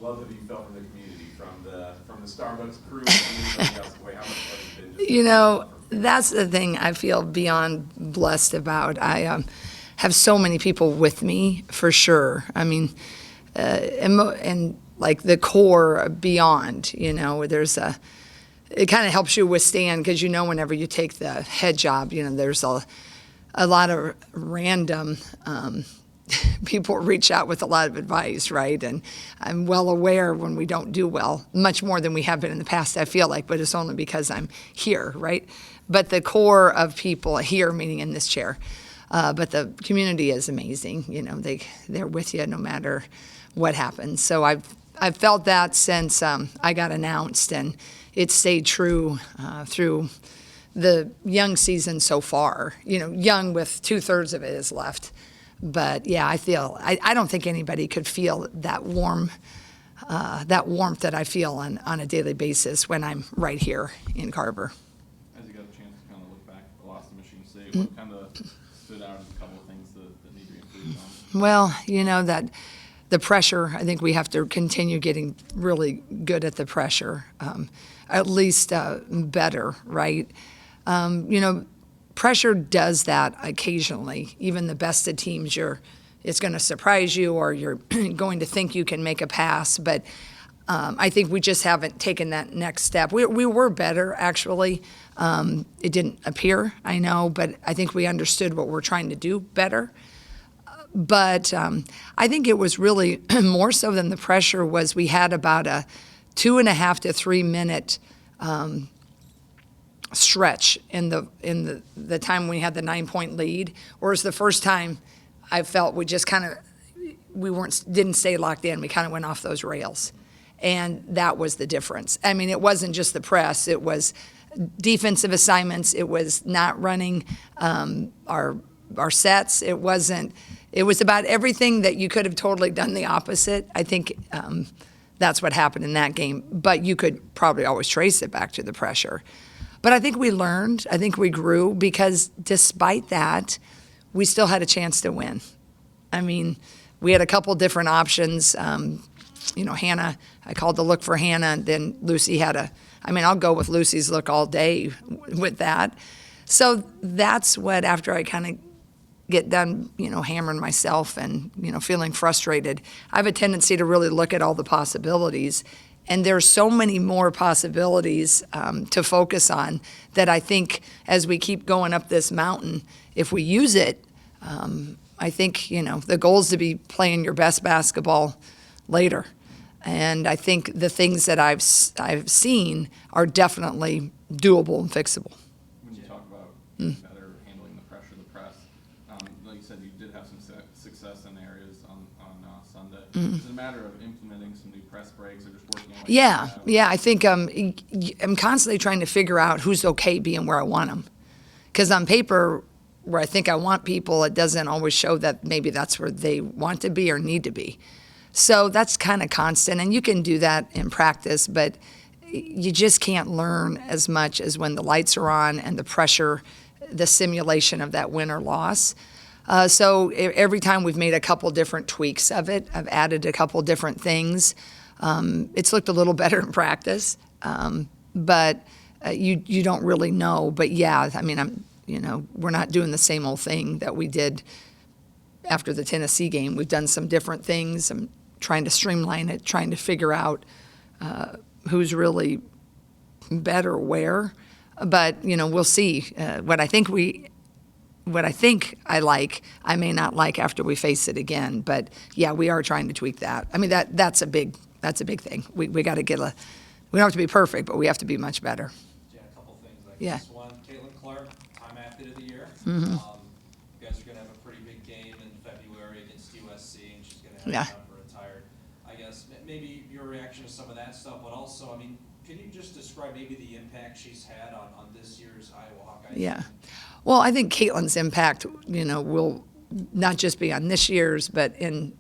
love have you felt from the community, from the Starbucks crew and everybody else? How much love has been just You know, that's the thing I feel beyond blessed about. I have so many people with me, for sure. I mean, and like the core beyond, it kind of helps you withstand, because whenever you take the head job, there's a lot of random people reach out with a lot of advice, right? And I'm well aware when we don't do well, much more than we have been in the past, I feel like, but it's only because I'm here, right? But the core of people here, meaning in this chair, but the community is amazing. They're with you no matter what happens. So I've felt that since I got announced, and it stayed true through the young season so far. Young with 2/3 of it is left. But yeah, I don't think anybody could feel that warmth that I feel on a daily basis when I'm right here in Carver. As you got a chance to kind of look back at the loss of Michigan State, what kind of stood out as a couple of things that need to be improved on? Well, that the pressure, I think we have to continue getting really good at the pressure, at least better, right? Pressure does that occasionally. Even the best of teams, it's going to surprise you, or you're going to think you can make a pass. But I think we just haven't taken that next step. We were better, actually. It didn't appear, I know, but I think we understood what we're trying to do better. But I think it was really more so than the pressure was we had about a 2.5 to 3 minute stretch in the time we had the 9-point lead, whereas the first time I felt we just didn't stay locked in. We kind of went off those rails, and that was the difference. I mean, it wasn't just the press; it was defensive assignments. It was not running our sets. It wasn't. It was about everything that you could have totally done the opposite. I think that's what happened in that game. But you could probably always trace it back to the pressure. But I think we learned, I think we grew, because despite that, we still had a chance to win. I mean, we had a couple different options. Hannah, I called the look for Hannah, and then Lucy I'll go with Lucy's look all day with that. So that's what, after I kind of get done, hammering myself and, feeling frustrated, I have a tendency to really look at all the possibilities. And there's so many more possibilities to focus on that I think as we keep going up this mountain, if we use it, I think, the goal is to be playing your best basketball later. And I think the things that I've seen are definitely doable and fixable. When you talk about better handling the pressure of the press, like you said, you did have some success in areas on Sunday. Is it a matter of implementing some new press breaks, or just working on Yeah. I think I'm constantly trying to figure out who's okay being where I want them. Because on paper, where I think I want people, it doesn't always show that maybe that's where they want to be or need to be. So that's kind of constant, and you can do that in practice, but you just can't learn as much as when the lights are on and the pressure, the simulation of that win or loss. So every time we've made a couple different tweaks of it, I've added a couple different things. It's looked a little better in practice, but you don't really know. But yeah, I mean, we're not doing the same old thing that we did after the Tennessee game. We've done some different things. I'm trying to streamline it, trying to figure out who's really better where. But we'll see. What I think I like, I may not like after we face it again. But yeah, we are trying to tweak that. I mean, that's a big thing. We got to we don't have to be perfect, but we have to be much better. Yeah, a couple things. Yeah. One, Caitlin Clark, time athlete of the year. Mm-hmm. You guys are going to have a pretty big game in February against USC, and she's going to have Yeah. a number retired. I guess maybe your reaction to some of that stuff, but also, I mean, can you just describe maybe the impact she's had on this year's Iowa Hawkeyes? Yeah. Well, I think Caitlin's impact, will not just be on this year's, but in,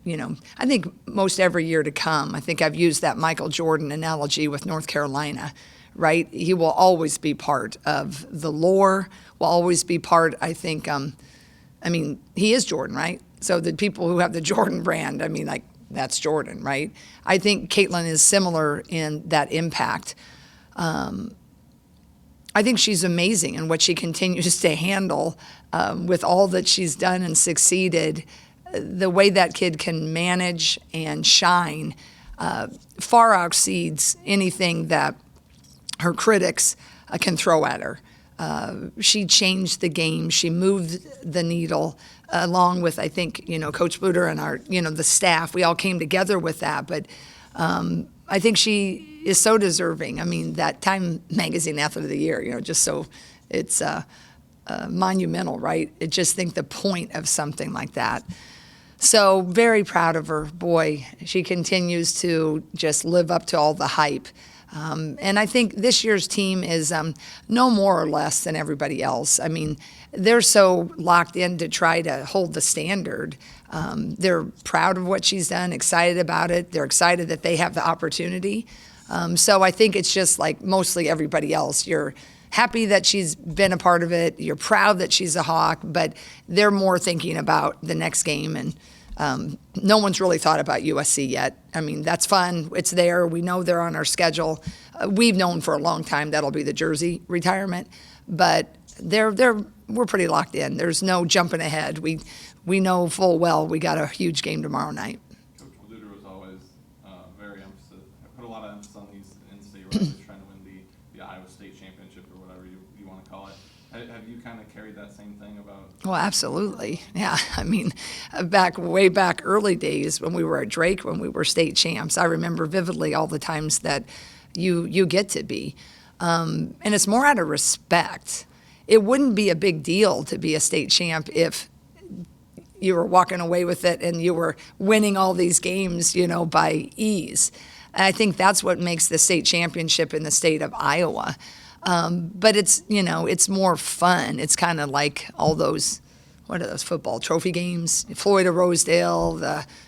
I think most every year to come. I think I've used that Michael Jordan analogy with North Carolina, right? He will always be part of the lore, will always be part, I think, he is Jordan, right? So the people who have the Jordan brand, that's Jordan, right? I think Caitlin is similar in that impact. I think she's amazing in what she continues to handle with all that she's done and succeeded. The way that kid can manage and shine far exceeds anything that her critics can throw at her. She changed the game. She moved the needle along with, I think, Coach Bluter and our, the staff. We all came together with that. But I think she is so deserving. I mean, that Time Magazine Athlete of the Year, just so it's monumental, right? I just think the point of something like that. So very proud of her. Boy, she continues to just live up to all the hype. And I think this year's team is no more or less than everybody else. I mean, they're so locked in to try to hold the standard. They're proud of what she's done, excited about it. They're excited that they have the opportunity. So I think it's just like mostly everybody else. You're happy that she's been a part of it. You're proud that she's a Hawk, but they're more thinking about the next game. And no one's really thought about USC yet. I mean, that's fun. It's there. We know they're on our schedule. We've known for a long time that'll be the jersey retirement, but we're pretty locked in. There's no jumping ahead. We know full well we got a huge game tomorrow night. Coach Bluter was always very put a lot of emphasis on these in-state rivalries, trying to win the Iowa State championship or whatever you want to call it. Have you kind of carried that same thing about? Well, absolutely. Yeah. I mean, way back early days when we were at Drake, when we were state champs, I remember vividly all the times that you get to be. And it's more out of respect. It wouldn't be a big deal to be a state champ if you were walking away with it and you were winning all these games, by ease. And I think that's what makes the state championship in the state of Iowa. But it's more fun. It's kind of like all those, what are those football trophy games? Floyd of Rosedale,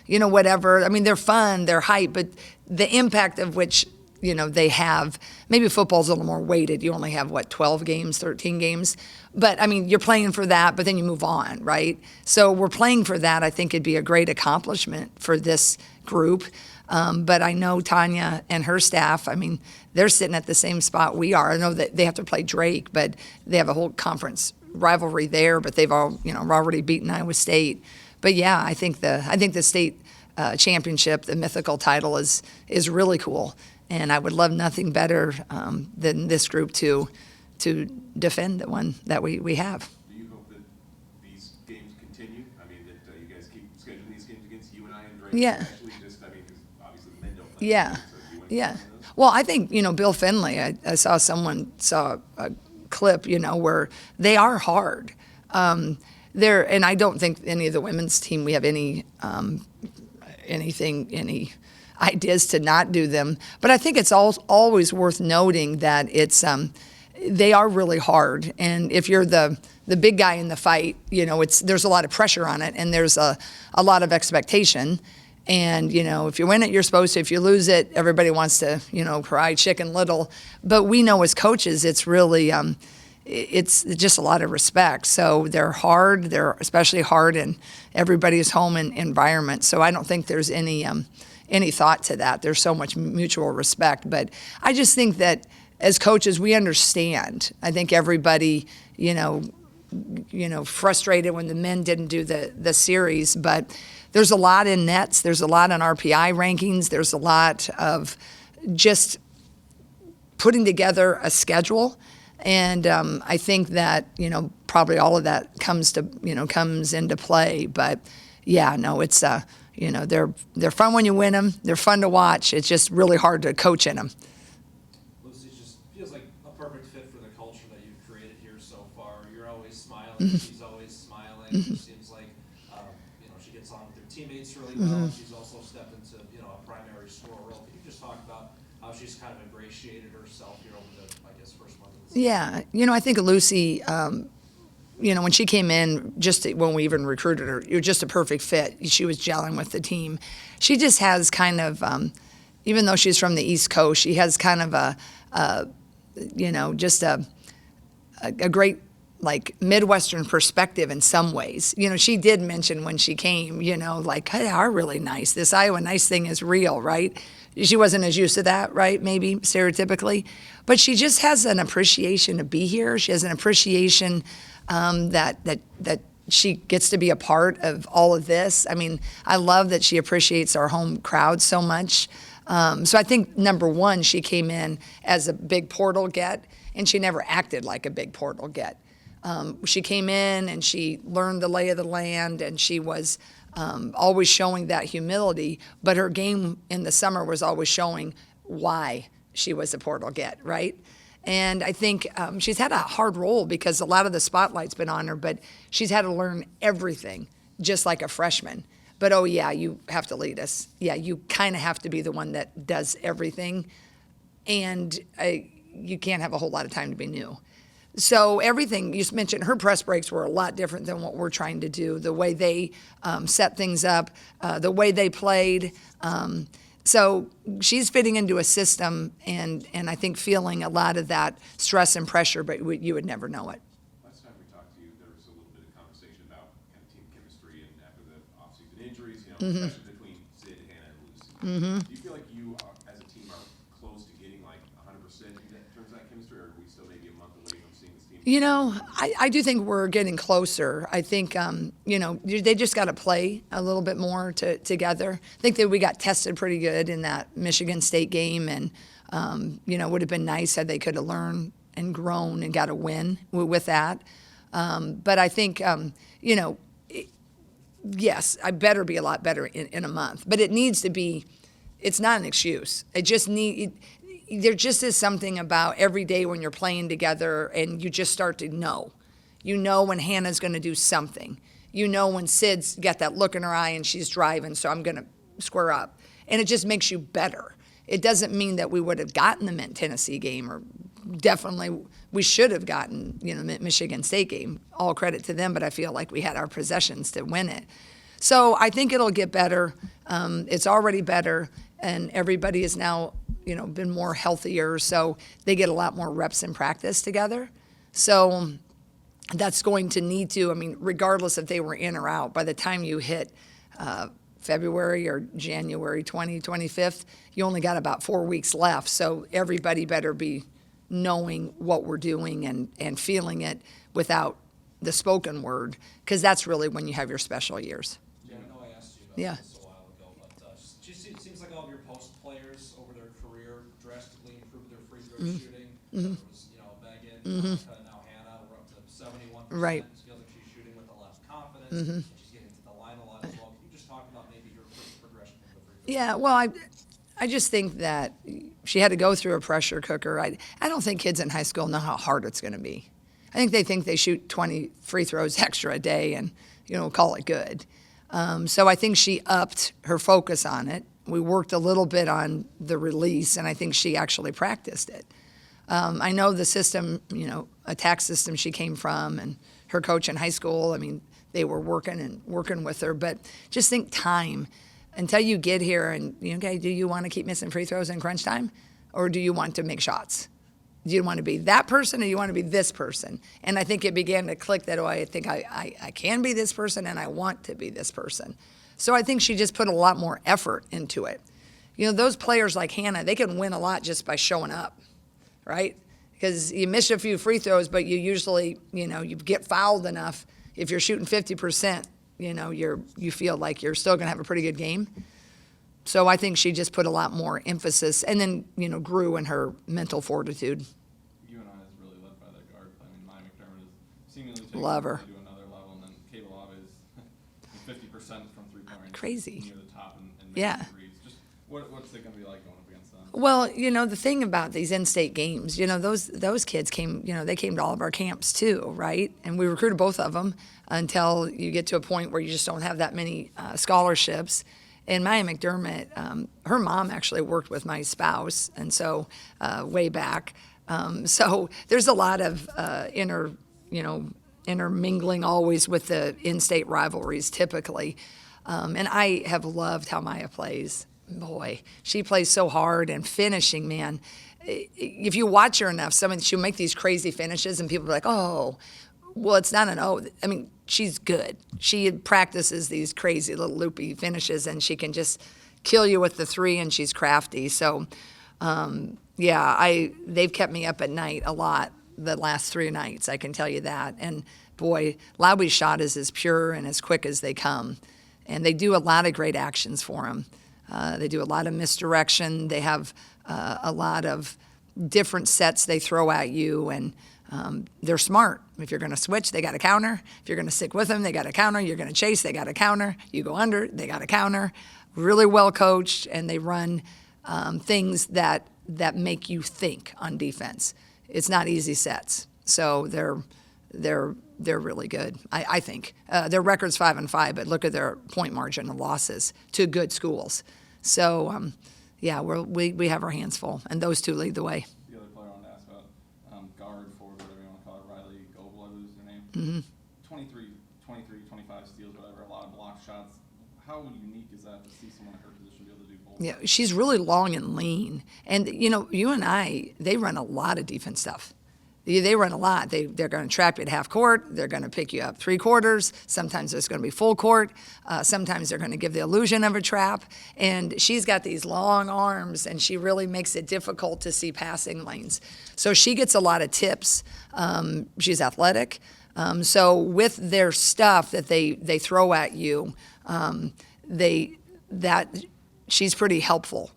whatever. I mean, they're fun, they're hype, but the impact of which, they have, maybe football's a little more weighted. You only have, 12 games, 13 games? But, I mean, you're playing for that, but then you move on, right? So we're playing for that. I think it'd be a great accomplishment for this group. But I know Tanya and her staff, I mean, they're sitting at the same spot we are. I know that they have to play Drake, but they have a whole conference rivalry there, but they've all, already beaten Iowa State. But yeah, I think the state championship, the mythical title is really cool. And I would love nothing better than this group to defend the one that we have. Do you hope that these games continue? I mean, that you guys keep scheduling these games against you and I and Drake? Yeah. Actually, because obviously the men don't play. Yeah. So do you want Yeah. to play those? Well, I think, Bill Finley, I saw a clip, where they are hard. And I don't think any of the women's team, we have any ideas to not do them. But I think it's always worth noting that they are really hard. And if you're the big guy in the fight, there's a lot of pressure on it, and there's a lot of expectation. And, if you win it, you're supposed to. If you lose it, everybody wants to, cry chicken little. But we know as coaches, it's really, it's just a lot of respect. So they're hard. They're especially hard in everybody's home and environment. So I don't think there's any thought to that. There's so much mutual respect. But I just think that as coaches, we understand. I think everybody, frustrated when the men didn't do the series, but there's a lot in nets. There's a lot in RPI rankings. There's a lot of just putting together a schedule. And I think that, probably all of that comes into play. But yeah, no, it's, they're fun when you win them. They're fun to watch. It's just really hard to coach in them. Lucy, just feels like a perfect fit for the culture that you've created here so far. You're always smiling. She's always smiling. It seems like, she gets on with her teammates really well. She's also stepped into, a primary scorer role. Can you just talk about how she's kind of ingratiated herself here over the, first month of the season? Yeah. I think Lucy, when she came in, just when we even recruited her, you're just a perfect fit. She was gelling with the team. She just has kind of, even though she's from the East Coast, she has kind of just a great like Midwestern perspective in some ways. You know, she did mention when she came, you know, like, hey, they are really nice. This Iowa nice thing is real, right? She wasn't as used to that, right? Maybe stereotypically, but she just has an appreciation to be here. She has an appreciation that she gets to be a part of all of this. I mean, I love that she appreciates our home crowd so much. So I think number one, she came in as a big portal get, and she never acted like a big portal get. She came in and she learned the lay of the land, and she was always showing that humility, but her game in the summer was always showing why she was a portal get, right? And I think she's had a hard role because a lot of the spotlight's been on her, but she's had to learn everything just like a freshman. But oh yeah, you have to lead us. Yeah, you kind of have to be the one that does everything, and you can't have a whole lot of time to be new. So everything, you mentioned her press breaks were a lot different than what we're trying to do, the way they set things up, the way they played. So she's fitting into a system and I think feeling a lot of that stress and pressure, but you would never know it. Last time we talked to you, there was a little bit of conversation about kind of team chemistry and after the offseason injuries, you know, especially between Sid, Hannah, and Lucy. Do you feel like you, as a team, are close to getting like 100% in terms of that chemistry, or are we still maybe a month away from seeing this team? You know, I do think we're getting closer. I think, you know, they just got to play a little bit more together. I think that we got tested pretty good in that Michigan State game, and, you know, it would have been nice had they could have learned and grown and got a win with that. But I think, you know, yes, I better be a lot better in a month. But it needs to be, it's not an excuse. There just is something about every day when you're playing together and you just start to know. You know when Hannah's going to do something. You know when Sid's got that look in her eye and she's driving, so I'm going to square up. And it just makes you better. It doesn't mean that we would have gotten the Tennessee game, or definitely we should have gotten, you know, the Michigan State game. All credit to them, but I feel like we had our possessions to win it. So I think it'll get better. It's already better, and everybody is now, you know, been more healthier, so they get a lot more reps in practice together. So that's going to need to, I mean, regardless if they were in or out, by the time you hit February or January 25th, you only got about 4 weeks left. So everybody better be knowing what we're doing and feeling it without the spoken word, because that's really when you have your special years. Jen, I know I asked you Yeah. about this a while ago, but it seems like all of your post players over their career drastically improved their free throw shooting. There was, you know, Megan, Monica, and now Hannah. We're up to 71%. Right. It feels like she's shooting with a lot of confidence. And she's getting to the line a lot as well. Can you just talk about maybe your progression from the free throw? Yeah, well, I just think that she had to go through a pressure cooker. I don't think kids in high school know how hard it's going to be. I think they shoot 20 free throws extra a day and, you know, call it good. So I think she upped her focus on it. We worked a little bit on the release, and I think she actually practiced it. I know the system, you know, attack system she came from, and her coach in high school, I mean, they were working with her. But just think time. Until you get here and, you know, okay, do you want to keep missing free throws in crunch time? Or do you want to make shots? Do you want to be that person, or do you want to be this person? And I think it began to click that, oh, I think I can be this person and I want to be this person. So I think she just put a lot more effort into it. You know, those players like Hannah, they can win a lot just by showing up, right? Because you miss a few free throws, but you usually, you know, you get fouled enough. If you're shooting 50%, you know, you feel like you're still going to have a pretty good game. So I think she just put a lot more emphasis and then, you know, grew in her mental fortitude. You and I is really led by that guard play. I mean, Maya McDermott is seemingly taking Love it her. to another level, and then Kayla Lava is 50% from three-point range. Crazy. Near the top and Yeah. making threes. Just what's it going to be like going up against them? Well, you know, the thing about these in-state games, you know, those kids came, you know, they came to all of our camps too, right? And we recruited both of them until you get to a point where you just don't have that many scholarships. And Maya McDermott, her mom actually worked with my spouse, and so way back. So there's a lot of intermingling always with the in-state rivalries typically. And I have loved how Maya plays. Boy, she plays so hard and finishing, man. If you watch her enough, she'll make these crazy finishes and people be like, oh, Well, it's not an O. I mean, she's good. She practices these crazy little loopy finishes, and she can just kill you with the three, and she's crafty. So, yeah, they've kept me up at night a lot the last 3 nights, I can tell you that. And, boy, Lowby's shot is as pure and as quick as they come. And they do a lot of great actions for him. They do a lot of misdirection. They have a lot of different sets they throw at you, and they're smart. If you're going to switch, they got a counter. If you're going to stick with them, they got a counter. You're going to chase, they got a counter. You go under, they got a counter. Really well coached, and they run things that make you think on defense. It's not easy sets, so they're really good. I think their record's 5-5, but look at their point margin of losses to good schools. So yeah, we have our hands full, and those two lead the way. The other player I wanted to ask about, guard, forward, whatever you want to call it, Riley Goebel, I lose their name. 23, 25 steals, whatever, a lot of block shots. How unique is that to see someone in her position be able to do both? Yeah, she's really long and lean. And, you know, you and I, they run a lot of defense stuff. They run a lot. They're going to trap you at half court. They're going to pick you up 3/4. Sometimes it's going to be full court. Sometimes they're going to give the illusion of a trap. And she's got these long arms, and she really makes it difficult to see passing lanes. So she gets a lot of tips. She's athletic. So with their stuff that they throw at you, she's pretty helpful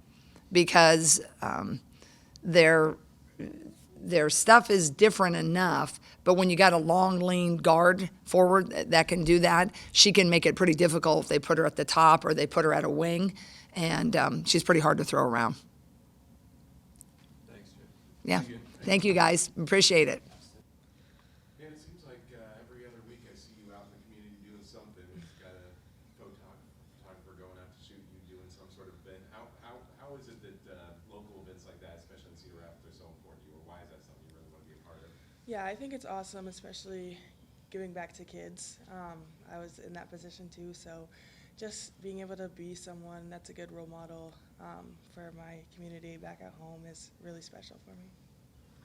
because their stuff is different enough, but when you got a long, lean guard forward that can do that, she can make it pretty difficult if they put her at the top or they put her at a wing, and she's pretty hard to throw around. Thanks, Jim. Yeah. Thank you, guys. Appreciate it. And it seems like every other week I see you out in the community doing something. We've got a photographer going out to shoot you doing some sort of event. How is it that local events like that, especially in Cedar Rapids, are so important to you, or why is that something you really want to be a part of? Yeah, I think it's awesome, especially giving back to kids. I was in that position too, so just being able to be someone that's a good role model for my community back at home is really special for me.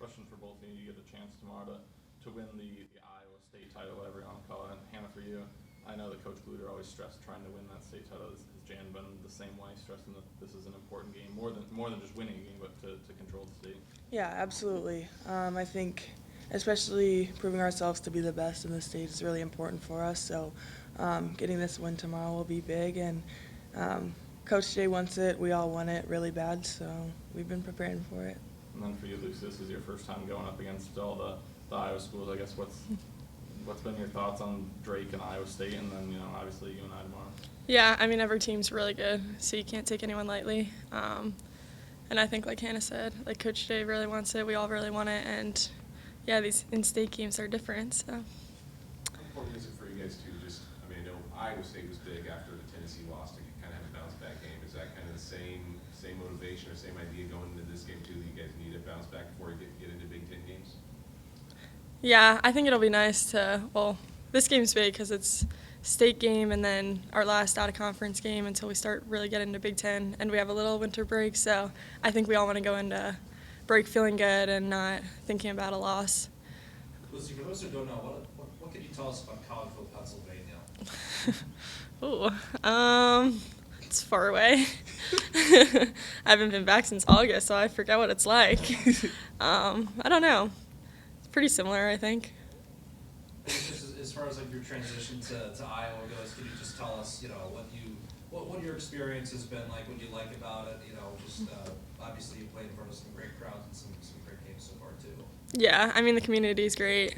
Question for both of you. You get a chance tomorrow to win the Iowa State title, whatever you want to call it. And Hannah, for you, I know that Coach Gluter always stressed trying to win that state title. Has Jan been the same way, stressing that this is an important game, more than just winning a game, but to control the state? Yeah, absolutely. I think especially proving ourselves to be the best in the state is really important for us. So getting this win tomorrow will be big, and Coach Jay wants it. We all want it really bad, so we've been preparing for it. And then for you, Lucy, this is your first time going up against all the Iowa schools. I guess what's been your thoughts on Drake and Iowa State, and then obviously you and I tomorrow? Yeah, I mean every team's really good, so you can't take anyone lightly. And I think, like Hannah said, like Coach Jay really wants it. We all really want it, and yeah, these in-state games are different. So. How important is it for you guys to just? I mean, I know Iowa State was big after the Tennessee loss to kind of have a bounce back game. Is that kind of the same motivation or same idea going into this game too? That you guys need a bounce back before you get into Big Ten games? Yeah, I think it'll be nice to. Well, this game's big because it's state game and then our last out-of-conference game until we start really getting into Big Ten, and we have a little winter break. So I think we all want to go into break feeling good and not thinking about a loss. Lucy, for those who don't know, what can you tell us about Collegeville, Pennsylvania? Ooh, it's far away. I haven't been back since August, so I forget what it's like. I don't know. It's pretty similar, I think. Just as far as like your transition to Iowa goes, can you just tell us, what your experience has been like, what you like about it? Obviously you played in front of some great crowds and some great games so far too. Yeah, I mean the community is great.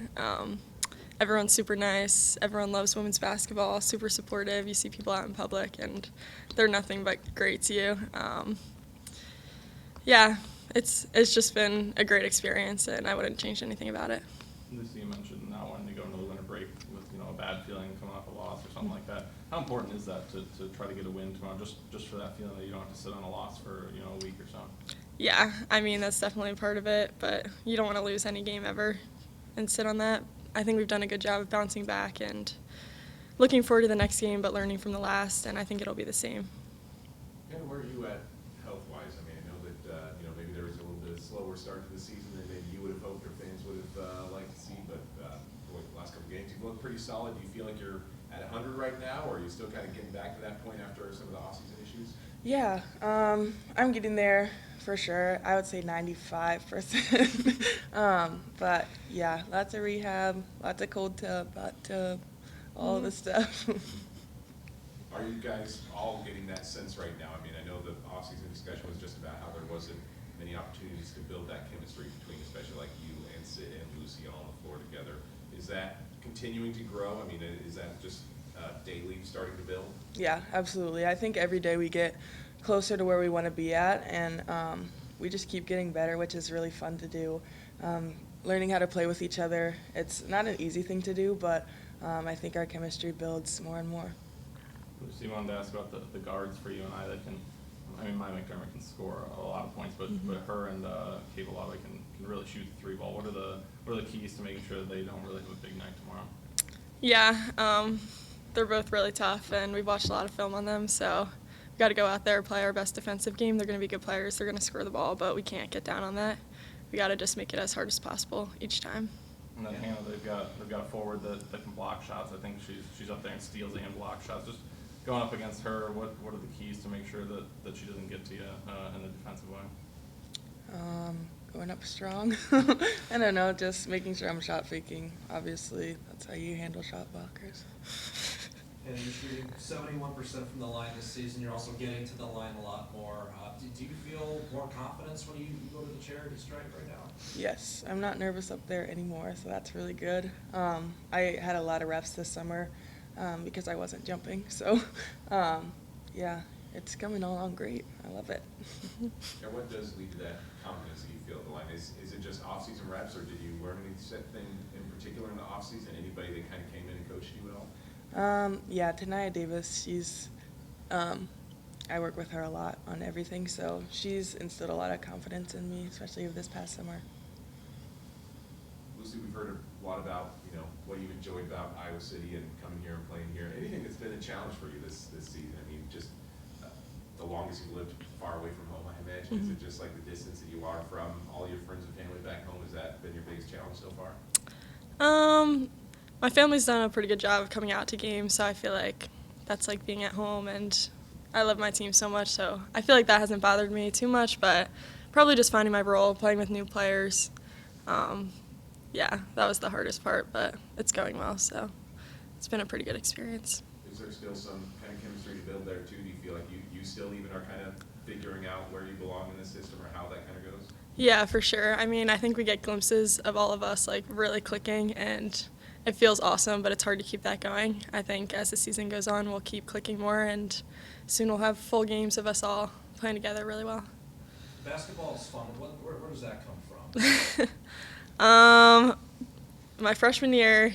Everyone's super nice. Everyone loves women's basketball. Super supportive. You see people out in public, and they're nothing but great to you. Yeah, it's just been a great experience, and I wouldn't change anything about it. Lucy, you mentioned not wanting to go into the winter break with a bad feeling coming off a loss or something like that. How important is that to try to get a win tomorrow, just for that feeling that you don't have to sit on a loss for a week or so? Yeah, I mean that's definitely a part of it, but you don't want to lose any game ever and sit on that. I think we've done a good job of bouncing back and looking forward to the next game, but learning from the last, and I think it'll be the same. And where are you at health-wise? I mean, I know that maybe there was a little bit slower start to the season than maybe you would have hoped or fans would have liked to see, but the last couple beginning to look pretty solid. Do you feel like you're at 100 right now, or are you still kind of getting back to that point after some of the offseason issues? Yeah, I'm getting there for sure. I would say 95%. But yeah, lots of rehab, lots of cold tub, hot tub, all the stuff. Are you guys all getting that sense right now? I mean, I know the offseason discussion was just about how there wasn't many opportunities to build that chemistry between, especially like you and Sid and Lucy all on the floor together. Is that continuing to grow? I mean, is that just daily starting to build? Yeah, absolutely. I think every day we get closer to where we want to be at, and we just keep getting better, which is really fun to do. Learning how to play with each other, it's not an easy thing to do, but I think our chemistry builds more and more. Lucy, wanted to ask about the guards for you and I that can, I mean, Maya McDermott can score a lot of points, but her and Kate Balawe can really shoot the three ball. What are the keys to making sure that they don't really have a big night tomorrow? Yeah, they're both really tough, and we've watched a lot of film on them, so we got to go out there, play our best defensive game. They're going to be good players. They're going to score the ball, but we can't get down on that. We got to just make it as hard as possible each time. And then Hannah, they've got a forward that can block shots. I think she's up there in steals and block shots. Just going up against her, what are the keys to make sure that she doesn't get to you in the defensive way? Going up strong. I don't know, just making sure I'm shot faking. Obviously, that's how you handle shot blockers. And you're shooting 71% from the line this season. You're also getting to the line a lot more. Do you feel more confidence when you go to the charity stripe right now? Yes, I'm not nervous up there anymore, so that's really good. I had a lot of reps this summer because I wasn't jumping, so yeah, it's coming along great. I love it. Yeah, what does lead to that confidence that you feel at the line? Is it just off-season reps, or did you learn anything in particular in the off-season? Anybody that kind of came in and coached you at all? Yeah, Tanaya Davis, she's, I work with her a lot on everything, so she's instilled a lot of confidence in me, especially this past summer. Lucy, we've heard a lot about, what you enjoyed about Iowa City and coming here and playing here. Anything that's been a challenge for you this season? I mean, just the longest you've lived far away from home, I imagine. Is it just like the distance that you are from all your friends and family back home? Has that been your biggest challenge so far? My family's done a pretty good job of coming out to games, so I feel like that's like being at home, and I love my team so much, so I feel like that hasn't bothered me too much, but probably just finding my role, playing with new players. Yeah, that was the hardest part, but it's going well, so it's been a pretty good experience. Is there still some kind of chemistry to build there too? Do you feel like you still even are kind of figuring out where you belong in the system or how that kind of goes? Yeah, for sure. I mean, I think we get glimpses of all of us like really clicking, and it feels awesome, but it's hard to keep that going. I think as the season goes on, we'll keep clicking more, and soon we'll have full games of us all playing together really well. Basketball is fun. Where does that come from? My freshman year,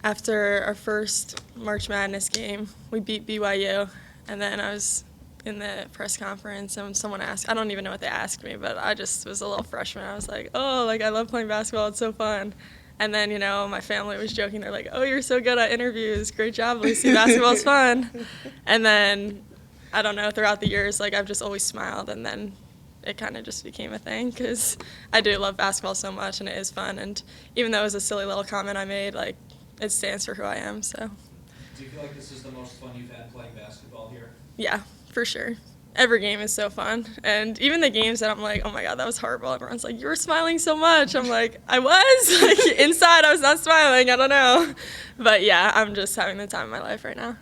after our first March Madness game, we beat BYU, and then I was in the press conference and someone asked, I don't even know what they asked me, but I just was a little freshman. I was like, oh, like I love playing basketball, it's so fun. And then, my family was joking, they're like, oh, you're so good at interviews, great job, Lucy, basketball's fun. And then, I don't know, throughout the years, like I've just always smiled, and then it kind of just became a thing because I do love basketball so much and it is fun. And even though it was a silly little comment I made, like it stands for who I am. So. Do you feel like this is the most fun you've had playing basketball here? Yeah, for sure. Every game is so fun. And even the games that I'm like, oh my God, that was horrible. Everyone's like, you were smiling so much. I'm like, I was. Like inside I was not smiling. I don't know. But yeah, I'm just having the time of my life right now.